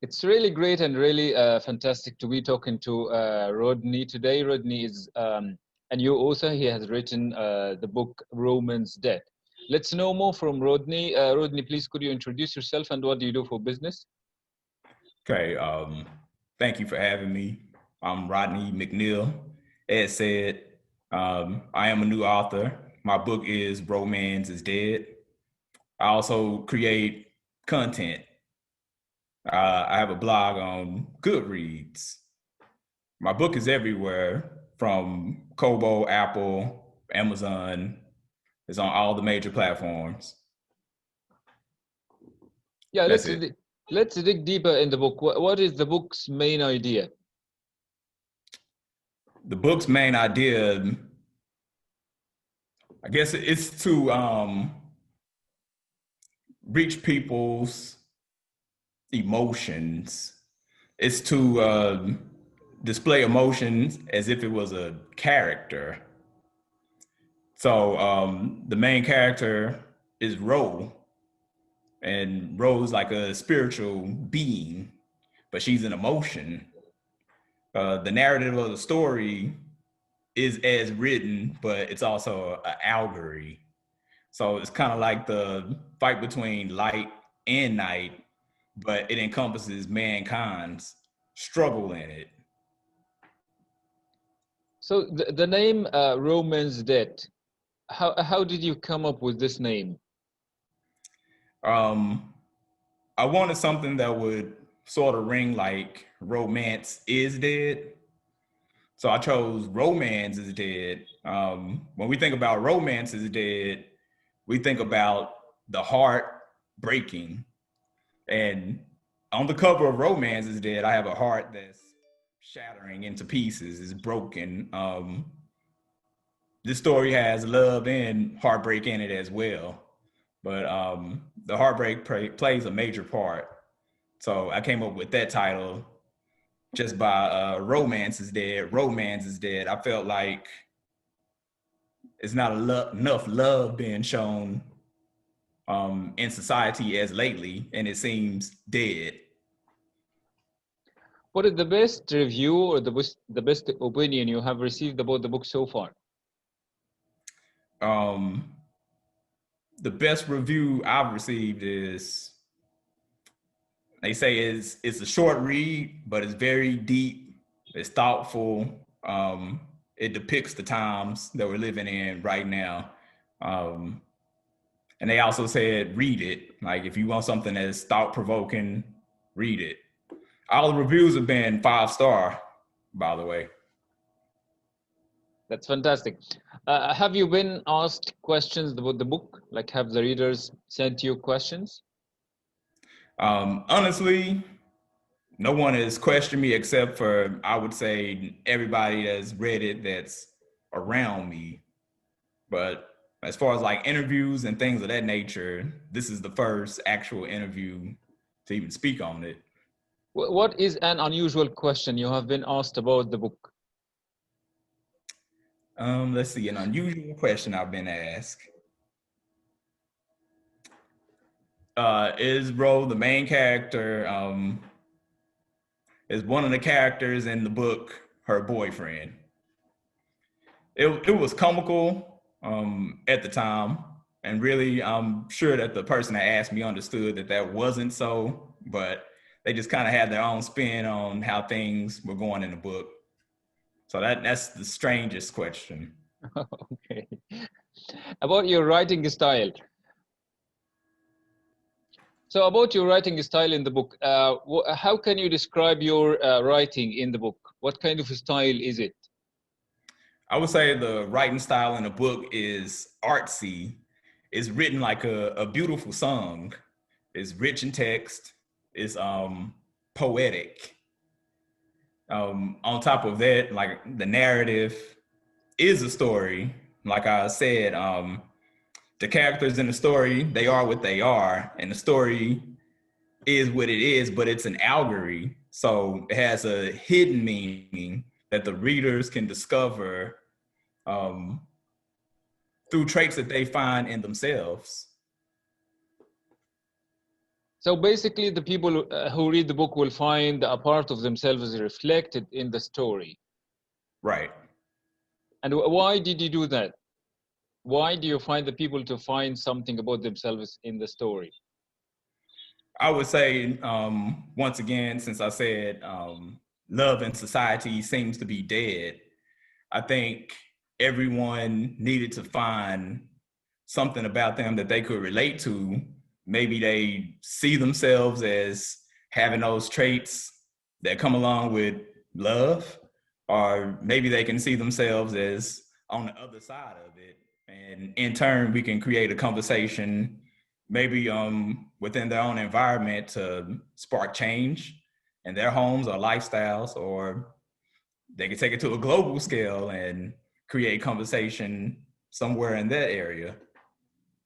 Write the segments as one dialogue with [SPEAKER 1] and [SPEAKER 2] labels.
[SPEAKER 1] It's really great and really fantastic to be talking to Rodney today. Rodney is a new author. He has written the book Romance Dead. Let's know more from Rodney. Rodney, please could you introduce yourself and what do you do for business?
[SPEAKER 2] Okay, thank you for having me. I'm Rodney McNeil. As said, I am a new author. My book is Romance is Dead. I also create content. I have a blog on Goodreads. My book is everywhere from Kobo, Apple, Amazon. It's on all the major platforms.
[SPEAKER 1] Yeah,
[SPEAKER 2] That's it.
[SPEAKER 1] let's dig deeper in the book. What is the book's main idea?
[SPEAKER 2] The book's main idea, I guess, it's to reach people's emotions. It's to display emotions as if it was a character. So the main character is Ro, and Ro's like a spiritual being, but she's an emotion. The narrative of the story is as written, but it's also an allegory. So it's kind of like the fight between light and night, but it encompasses mankind's struggle in it.
[SPEAKER 1] So the name Romance Dead, how did you come up with this name?
[SPEAKER 2] Um, I wanted something that would sort of ring like romance is dead. So I chose romance is dead. When we think about romance is dead, we think about the heart breaking. And on the cover of Romance is Dead, I have a heart that's shattering into pieces, is broken. This story has love and heartbreak in it as well, but the heartbreak plays a major part. So I came up with that title just by Romance is Dead. Romance is Dead. I felt like it's not enough love being shown in society as lately, and it seems dead.
[SPEAKER 1] What is the best review or the best opinion you have received about the book so far?
[SPEAKER 2] Um, the best review I've received is they say it's a short read, but it's very deep. It's thoughtful. It depicts the times that we're living in right now. Um, and they also said read it. Like if you want something that's thought provoking, read it. All the reviews have been 5-star, by the way.
[SPEAKER 1] That's fantastic. Have you been asked questions about the book? Like, have the readers sent you questions?
[SPEAKER 2] Honestly, no one has questioned me except for, I would say, everybody that's read it that's around me. But as far as like interviews and things of that nature, this is the first actual interview to even speak on it.
[SPEAKER 1] What is an unusual question you have been asked about the book?
[SPEAKER 2] Let's see, an unusual question I've been asked. Is Ro the main character? Is one of the characters in the book her boyfriend? It was comical at the time, and really, I'm sure that the person that asked me understood that that wasn't so, but they just kind of had their own spin on how things were going in the book. So that's the strangest question.
[SPEAKER 1] Okay. About your writing style. So about your writing style in the book, how can you describe your writing in the book? What kind of style is it?
[SPEAKER 2] I would say the writing style in the book is artsy. It's written like a beautiful song. It's rich in text. It's poetic. On top of that, like the narrative is a story. Like I said, the characters in the story, they are what they are, and the story is what it is, but it's an allegory. So it has a hidden meaning that the readers can discover um, through traits that they find in themselves.
[SPEAKER 1] So basically, the people who read the book will find a part of themselves reflected in the story.
[SPEAKER 2] Right.
[SPEAKER 1] And why did you do that? Why do you find the people to find something about themselves in the story?
[SPEAKER 2] I would say, once again, since I said love in society seems to be dead, I think everyone needed to find something about them that they could relate to. Maybe they see themselves as having those traits that come along with love, or maybe they can see themselves as on the other side of it. And in turn, we can create a conversation, maybe within their own environment to spark change in their homes or lifestyles, or they can take it to a global scale and create conversation somewhere in that area.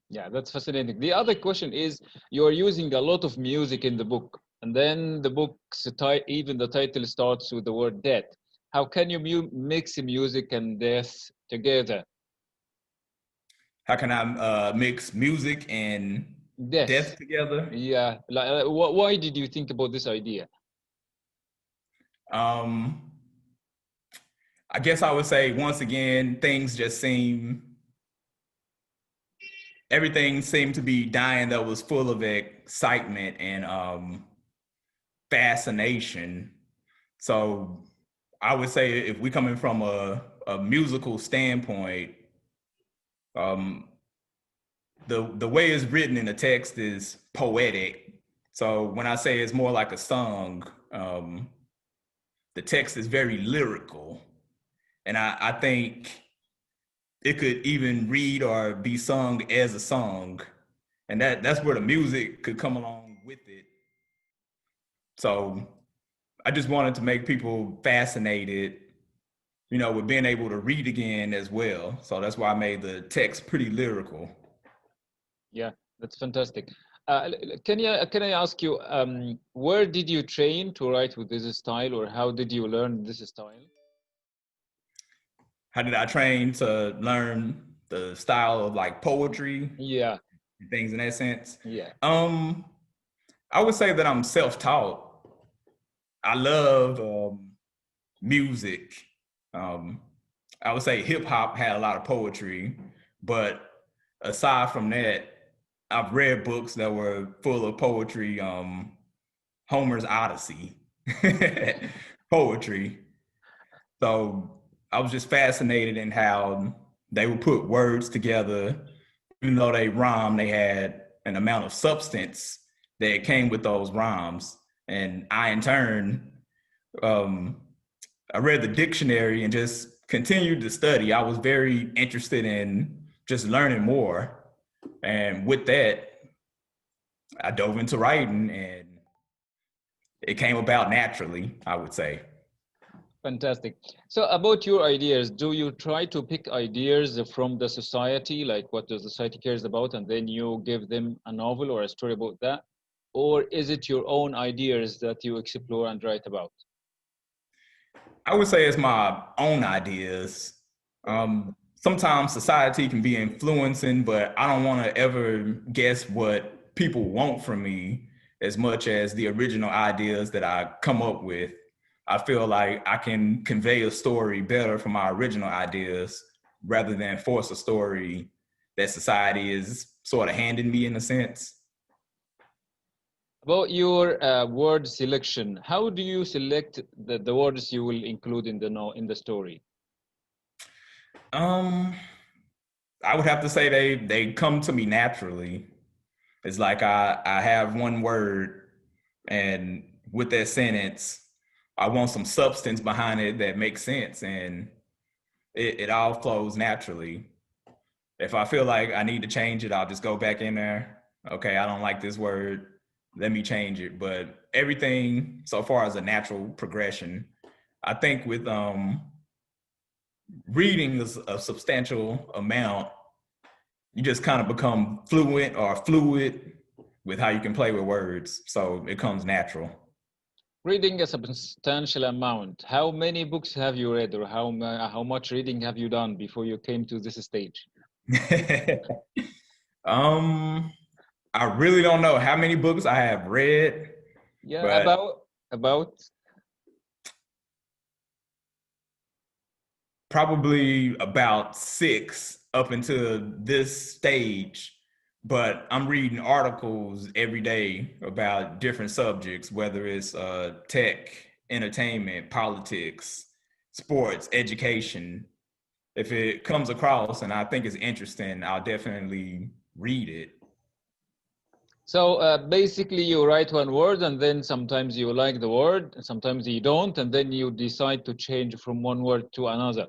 [SPEAKER 1] Yeah, that's fascinating. The other question is, you're using a lot of music in the book, and then the book's even the title starts with the word death. How can you mix music and death together?
[SPEAKER 2] How can I mix music and
[SPEAKER 1] Death.
[SPEAKER 2] death together?
[SPEAKER 1] Yeah. Like, why did you think about this idea?
[SPEAKER 2] Um, I guess I would say once again, everything seemed to be dying that was full of excitement and fascination. So I would say if we coming from a musical standpoint, um, the way it's written in the text is poetic. So when I say it's more like a song, the text is very lyrical, and I think it could even read or be sung as a song, and that's where the music could come along with it. So I just wanted to make people fascinated, with being able to read again as well. So that's why I made the text pretty lyrical.
[SPEAKER 1] Yeah, that's fantastic. Can I ask you, where did you train to write with this style, or how did you learn this style?
[SPEAKER 2] How did I train to learn the style of like poetry
[SPEAKER 1] Yeah,
[SPEAKER 2] and things in that sense?
[SPEAKER 1] yeah.
[SPEAKER 2] Um, I would say that I'm self-taught. I love music. Um, I would say hip hop had a lot of poetry, but aside from that, I've read books that were full of poetry. Homer's Odyssey, poetry. So I was just fascinated in how they would put words together. Even though they rhyme, they had an amount of substance that came with those rhymes. And I, in turn, um, I read the dictionary and just continued to study. I was very interested in just learning more. And with that, I dove into writing and it came about naturally, I would say.
[SPEAKER 1] Fantastic. So about your ideas, do you try to pick ideas from the society, like what the society cares about, and then you give them a novel or a story about that? Or is it your own ideas that you explore and write about?
[SPEAKER 2] I would say it's my own ideas. Sometimes society can be influencing, but I don't want to ever guess what people want from me as much as the original ideas that I come up with. I feel like I can convey a story better from my original ideas rather than force a story that society is sort of handing me in a sense.
[SPEAKER 1] About your word selection, how do you select the words you will include in the in the story?
[SPEAKER 2] Um, I would have to say they come to me naturally. It's like I have one word, and with that sentence, I want some substance behind it that makes sense, and it all flows naturally. If I feel like I need to change it, I'll just go back in there. Okay, I don't like this word. Let me change it. But everything so far is a natural progression. I think with reading a substantial amount, you just kind of become fluent or fluid with how you can play with words. So it comes natural.
[SPEAKER 1] Reading a substantial amount. How many books have you read, or how much reading have you done before you came to this stage?
[SPEAKER 2] um, I really don't know how many books I have read,
[SPEAKER 1] Yeah,
[SPEAKER 2] but
[SPEAKER 1] about.
[SPEAKER 2] probably about six up until this stage. But I'm reading articles every day about different subjects, whether it's tech, entertainment, politics, sports, education. If it comes across and I think it's interesting, I'll definitely read it.
[SPEAKER 1] So basically, you write one word, and then sometimes you like the word, and sometimes you don't, and then you decide to change from one word to another.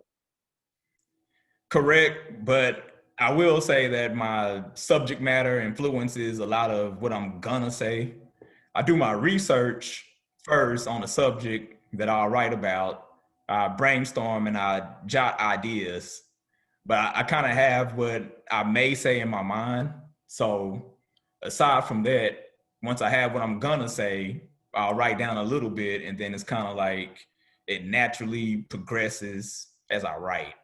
[SPEAKER 2] Correct, but I will say that my subject matter influences a lot of what I'm gonna say. I do my research first on the subject that I'll write about. I brainstorm and I jot ideas, but I kind of have what I may say in my mind. So aside from that, once I have what I'm gonna say, I'll write down a little bit, and then it's kind of like it naturally progresses as I write.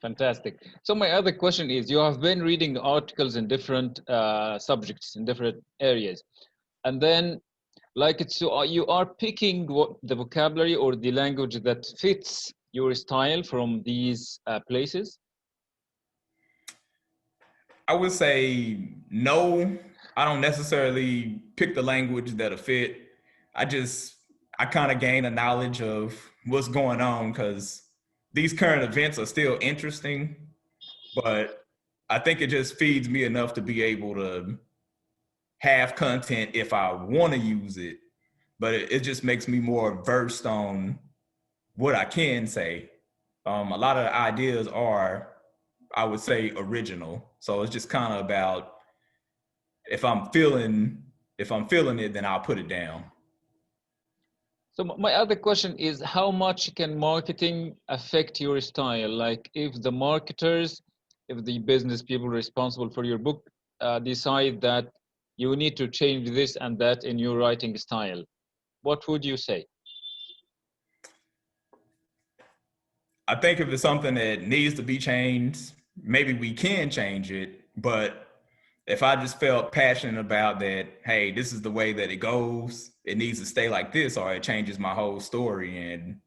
[SPEAKER 1] Fantastic. So my other question is, you have been reading articles in different subjects in different areas, and then like it's so you are picking what the vocabulary or the language that fits your style from these places.
[SPEAKER 2] I would say no. I don't necessarily pick the language that'll fit. I just I kind of gain a knowledge of what's going on because these current events are still interesting, but I think it just feeds me enough to be able to have content if I want to use it. But it just makes me more versed on what I can say. A lot of the ideas are, I would say, original. So it's just kind of about if I'm feeling if I'm feeling it, then I'll put it down.
[SPEAKER 1] So my other question is, how much can marketing affect your style? Like if the marketers, if the business people responsible for your book decide that you need to change this and that in your writing style, what would you say?
[SPEAKER 2] I think if it's something that needs to be changed, maybe we can change it. But if I just felt passionate about that, hey, this is the way that it goes, it needs to stay like this, or it changes my whole story, and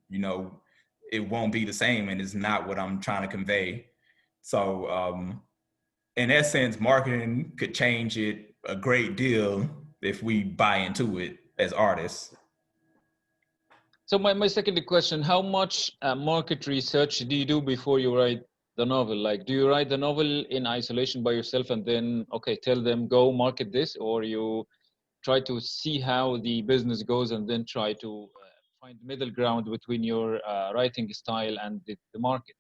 [SPEAKER 2] it won't be the same, and it's not what I'm trying to convey. So, in essence, marketing could change it a great deal if we buy into it as artists.
[SPEAKER 1] So my second question, how much market research do you do before you write the novel? Like, do you write the novel in isolation by yourself and then, okay, tell them go market this, or you try to see how the business goes and then try to find middle ground between your writing style and the market?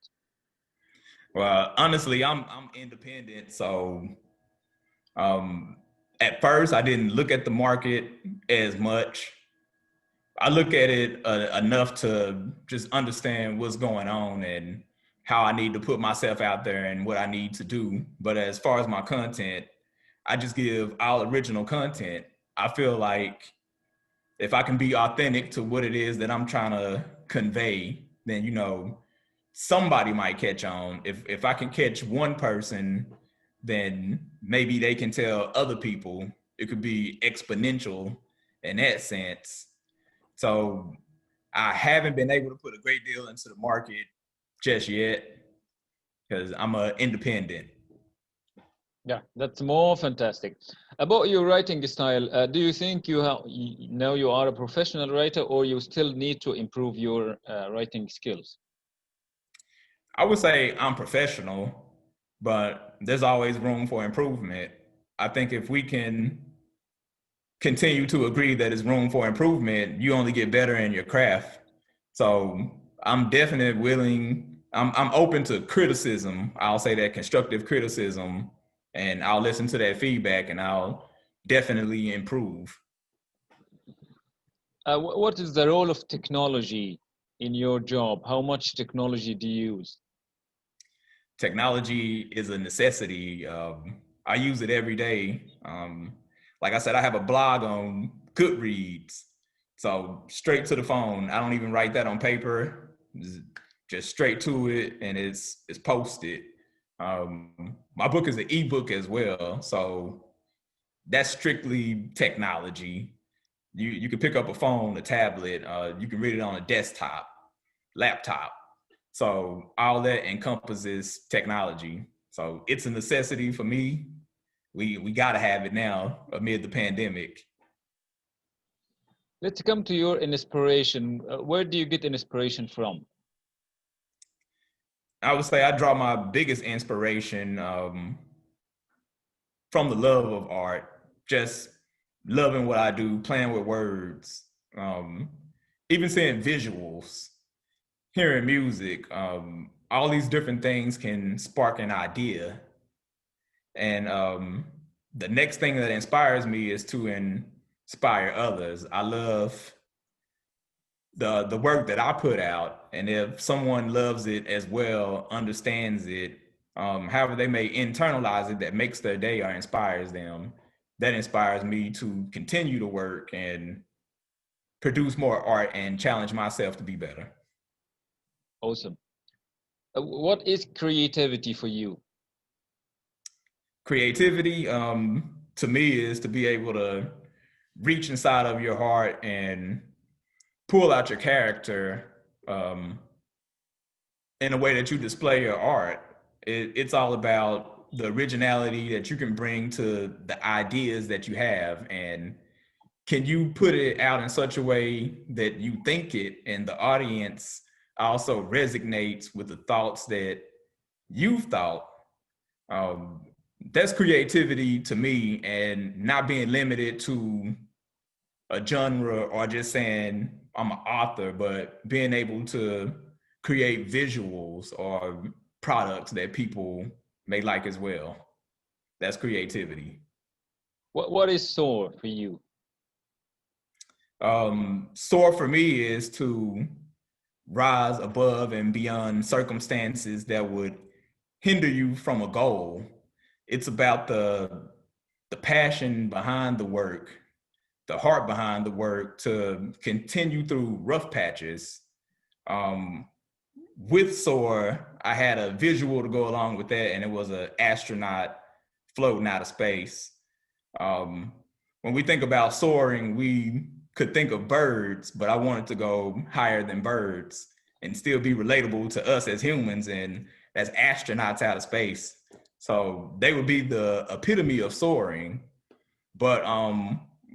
[SPEAKER 2] Well, honestly, I'm independent, so um, at first I didn't look at the market as much. I look at it enough to just understand what's going on and how I need to put myself out there and what I need to do. But as far as my content, I just give all original content. I feel like if I can be authentic to what it is that I'm trying to convey, then somebody might catch on. If I can catch one person, then maybe they can tell other people. It could be exponential in that sense. So I haven't been able to put a great deal into the market just yet because I'm a independent.
[SPEAKER 1] Yeah, that's more fantastic. About your writing style, do you think now you are a professional writer, or you still need to improve your writing skills?
[SPEAKER 2] I would say I'm professional, but there's always room for improvement. I think if we can continue to agree that there's room for improvement, you only get better in your craft. So I'm definitely willing. I'm open to criticism. I'll say that constructive criticism, and I'll listen to that feedback, and I'll definitely improve.
[SPEAKER 1] What is the role of technology in your job? How much technology do you use?
[SPEAKER 2] Technology is a necessity. I use it every day. Like I said, I have a blog on Goodreads, so straight to the phone. I don't even write that on paper. Just straight to it, and it's posted. My book is an ebook as well, so that's strictly technology. You can pick up a phone, a tablet, you can read it on a desktop, laptop. So all that encompasses technology. So it's a necessity for me. We got to have it now amid the pandemic.
[SPEAKER 1] Let's come to your inspiration. Where do you get inspiration from?
[SPEAKER 2] I would say I draw my biggest inspiration from the love of art, just loving what I do, playing with words, um, even seeing visuals, hearing music. All these different things can spark an idea. And the next thing that inspires me is to inspire others. I love the work that I put out, and if someone loves it as well, understands it, however they may internalize it, that makes their day or inspires them, that inspires me to continue to work and produce more art and challenge myself to be better.
[SPEAKER 1] Awesome. What is creativity for you?
[SPEAKER 2] Creativity, to me, is to be able to reach inside of your heart and pull out your character in a way that you display your art. It's all about the originality that you can bring to the ideas that you have, and can you put it out in such a way that you think it and the audience also resonates with the thoughts that you've thought. um, that's creativity to me, and not being limited to a genre or just saying I'm an author, but being able to create visuals or products that people may like as well. That's creativity.
[SPEAKER 1] What is soar for you?
[SPEAKER 2] Soar for me is to rise above and beyond circumstances that would hinder you from a goal. It's about the passion behind the work, the heart behind the work, to continue through rough patches. Um, with SOAR, I had a visual to go along with that, and it was an astronaut floating out of space. Um, when we think about soaring, we could think of birds, but I wanted to go higher than birds and still be relatable to us as humans and as astronauts out of space. So they would be the epitome of soaring. But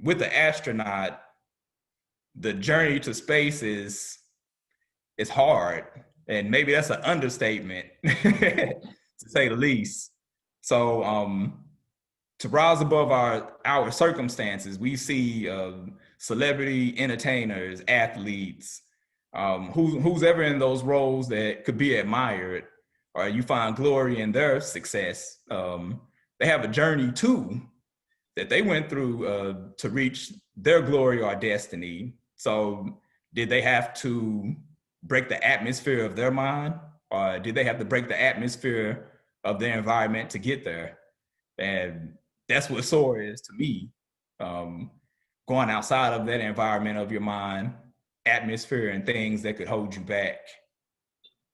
[SPEAKER 2] with the astronaut, the journey to space is hard, and maybe that's an understatement to say the least. So to rise above our circumstances, we see celebrity entertainers, athletes, who's ever in those roles that could be admired, or you find glory in their success. They have a journey too that they went through to reach their glory or destiny. So did they have to break the atmosphere of their mind, or did they have to break the atmosphere of their environment to get there? And that's what SOAR is to me. Going outside of that environment of your mind, atmosphere, and things that could hold you back,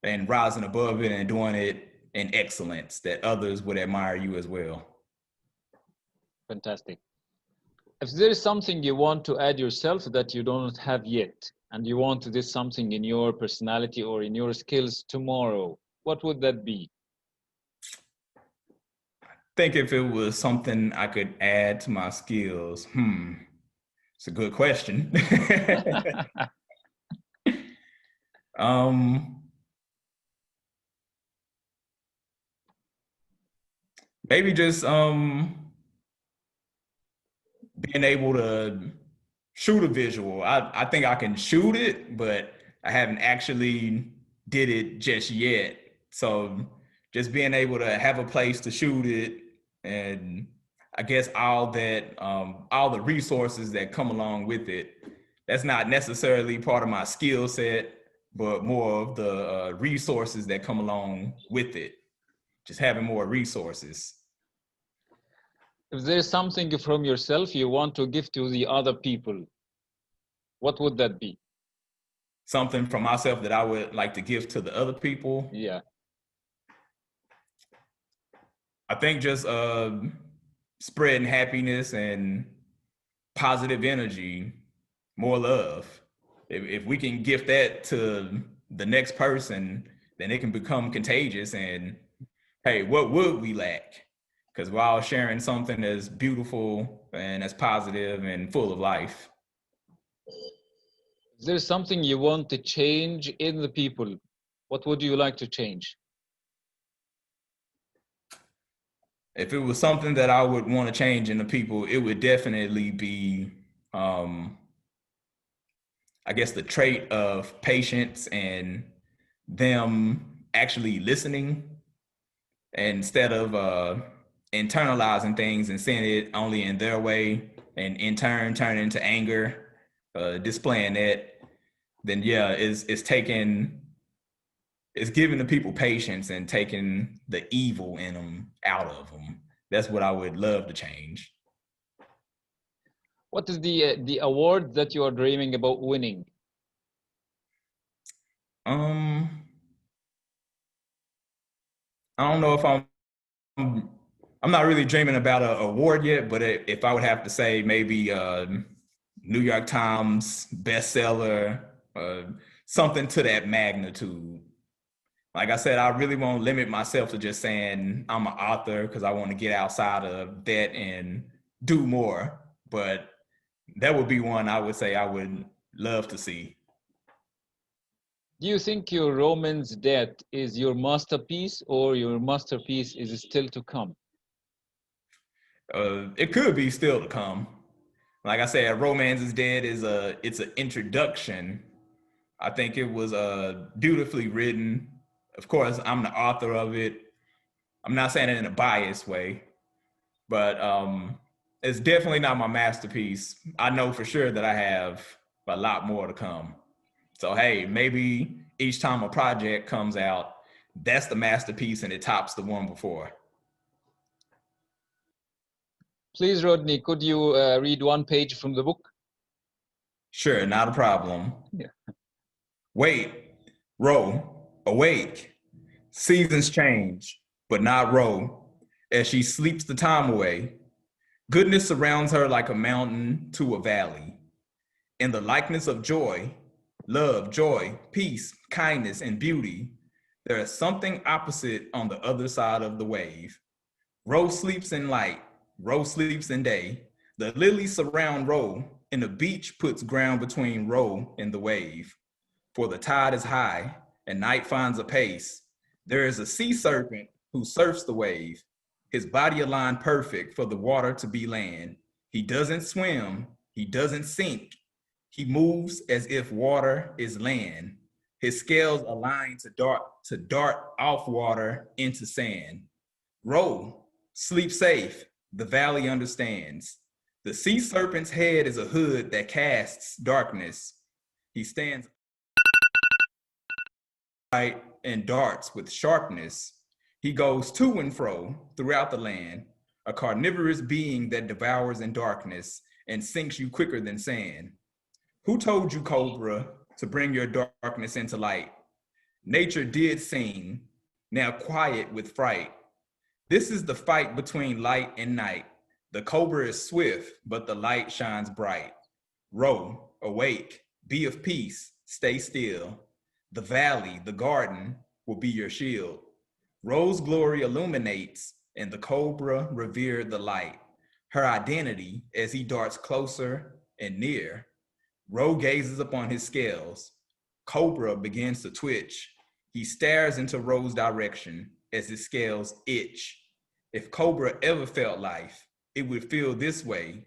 [SPEAKER 2] and rising above it and doing it in excellence that others would admire you as well.
[SPEAKER 1] Fantastic. If there is something you want to add yourself that you don't have yet, and you want this something in your personality or in your skills tomorrow, what would that be?
[SPEAKER 2] I think if it was something I could add to my skills, it's a good question. um, maybe just being able to shoot a visual. I think I can shoot it, but I haven't actually did it just yet. So just being able to have a place to shoot it, and I guess all that all the resources that come along with it. That's not necessarily part of my skill set, but more of the resources that come along with it. Just having more resources.
[SPEAKER 1] If there is something from yourself you want to give to the other people, what would that be?
[SPEAKER 2] Something from myself that I would like to give to the other people.
[SPEAKER 1] Yeah.
[SPEAKER 2] I think just spreading happiness and positive energy, more love. If we can gift that to the next person, then it can become contagious. And hey, what would we lack? Because we're all sharing something that's beautiful and that's positive and full of life.
[SPEAKER 1] Is there something you want to change in the people? What would you like to change?
[SPEAKER 2] If it was something that I would want to change in the people, it would definitely be, um, I guess, the trait of patience and them actually listening instead of internalizing things and seeing it only in their way and in turn turn into anger, displaying that, then yeah, it's giving the people patience and taking the evil in them out of them. That's what I would love to change.
[SPEAKER 1] What is the award that you are dreaming about winning?
[SPEAKER 2] Um, I don't know if I'm not really dreaming about an award yet, but if I would have to say, maybe New York Times bestseller, uh, something to that magnitude. Like I said, I really won't limit myself to just saying I'm an author because I want to get outside of that and do more. But that would be one I would say I would love to see.
[SPEAKER 1] Do you think your Romance Death is your masterpiece, or your masterpiece is still to come?
[SPEAKER 2] It could be still to come. Like I said, Romance is Dead is it's an introduction. I think it was beautifully written. Of course, I'm the author of it. I'm not saying it in a biased way, but it's definitely not my masterpiece. I know for sure that I have a lot more to come. So hey, maybe each time a project comes out, that's the masterpiece and it tops the one before.
[SPEAKER 1] Please, Rodney, could you read one page from the book?
[SPEAKER 2] Sure, not a problem.
[SPEAKER 1] Yeah.
[SPEAKER 2] Wait, Ro, awake. Seasons change, but not Ro. As she sleeps the time away, goodness surrounds her like a mountain to a valley. In the likeness of joy, love, joy, peace, kindness, and beauty, there is something opposite on the other side of the wave. Ro sleeps in light, Ro sleeps in day. The lilies surround Ro, and the beach puts ground between Ro and the wave. For the tide is high, and night finds a pace. There is a sea serpent who surfs the wave, his body aligned perfect for the water to be land. He doesn't swim, he doesn't sink. He moves as if water is land. His scales align to dart off water into sand. Roll, sleep safe, the valley understands. The sea serpent's head is a hood that casts darkness. He stands right and darts with sharpness. He goes to and fro throughout the land, a carnivorous being that devours in darkness and sinks you quicker than sand. Who told you, Cobra, to bring your darkness into light? Nature did sing, now quiet with fright. This is the fight between light and night. The cobra is swift, but the light shines bright. Row, awake, be of peace, stay still. The valley, the garden, will be your shield. Rose glory illuminates, and the cobra revered the light. Her identity as he darts closer and near. Roe gazes upon his scales. Cobra begins to twitch. He stares into Roe's direction as his scales itch. If Cobra ever felt life, it would feel this way.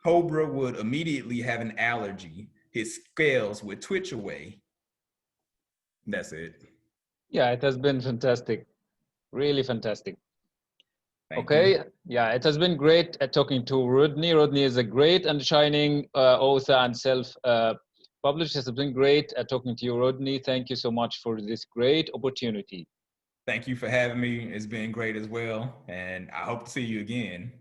[SPEAKER 2] Cobra would immediately have an allergy. His scales would twitch away. That's it.
[SPEAKER 1] Yeah, it has been fantastic. Really fantastic.
[SPEAKER 2] Thank you.
[SPEAKER 1] Okay, yeah, it has been great talking to Rodney. Rodney is a great and shining author and self-published. It has been great talking to you, Rodney. Thank you so much for this great opportunity.
[SPEAKER 2] Thank you for having me. It's been great as well. And I hope to see you again.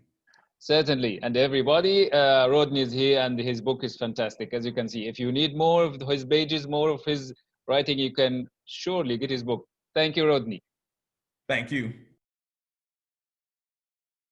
[SPEAKER 1] Certainly. And everybody, Rodney is here and his book is fantastic. As you can see, if you need more of his pages, more of his writing, you can surely get his book. Thank you, Rodney.
[SPEAKER 2] Thank you.